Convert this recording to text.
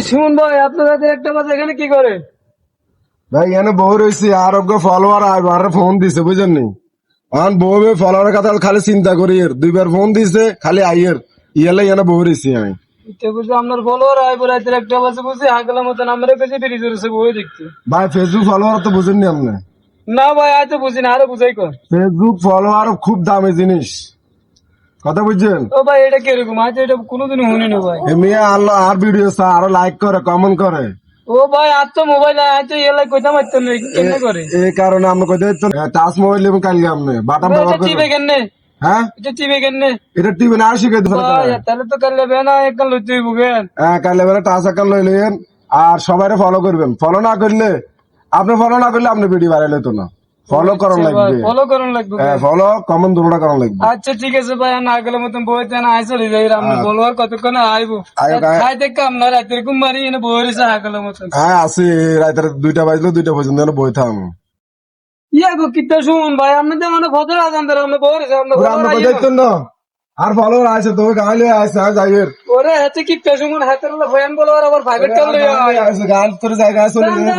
সুমন ভাই, আপনাদের একটা বাজে এখানে কি করে? ভাই এখানে বউ রয়েছে আর ফলোয়ার আর ফোন দিছে বুঝেন নি। আর বউ ফলোয়ারের কথা খালি চিন্তা করি দুইবার ফোন দিছে খালি আইয়ের ইয়ালে এখানে বউ রয়েছি আমি। বুঝি আপনার ফলোয়ার আইব রাতের একটা বাজে বুঝি আগলা মতন আমরা কাছে বেরিয়ে চলেছে বই দেখতে। ভাই ফেসবুক ফলোয়ার তো বুঝেননি আপনি। না ভাই, আজ তো বুঝি না, আরো বুঝাই কর। ফেসবুক ফলোয়ার খুব দামি জিনিস, কথা বুঝছেন। ও ভাই, এটা কিরকম? আজ এটা কোনোদিনও শুনি না ভাই। এমনি আর ভিডিও আরো লাইক করে কমেন্ট করে। ও ভাই, আজ তো মোবাইল আজ তো এলাই কইতা মারতেন না, কেমনে করে? এই কারণে আমরা কোথায় টাচ মোবাইল এবং কালকে আপনি বাটাম ব্যবহার এটা চিবে করেন। কেনে? হ্যাঁ এটা চিবে কেনে? এটা টিভি না শিখে দিতে ভাই, তাহলে তো কাল লেবে না, একদম লইতেই বুঝেন। হ্যাঁ কালে বেলা টাচ অ্যাকাউন্ট লই নিন আর সবাই ফলো করবেন। ফলো না করলে আপনি ভিডিও ভাইরাল হতো না। ফলো করন লাগবে, ফলো করুন লাগবে। হ্যাঁ ফলো কমেন্ট দুটোটা করন লাগবে। আচ্ছা ঠিক আছে ভাই, না আগের মতন বইতে না আই চলে যাই। আপনি বলো আর কতক্ষণ আইবো? আয়ো, খাই দেখ কামনা রাতের ঘুম মারি এনে বই রয়েছে আগের মতন। হ্যাঁ আসি রাতের 2টা বাজলো 2টা পর্যন্ত বই থাম। ইয়া গো কিতা শুন ভাই, আপনি তো মানে ফজর আজান ধরে আপনি বই রয়েছে, আপনি আমরা কোথায় না আর ফলোয়ার আছে তো গাইলে আছে যাইয়ের ওরে হাতে কিতা শুন, হাতের ফ্যান বলো আর আবার প্রাইভেট চলে আছে গান তোর জায়গা চলে যাই।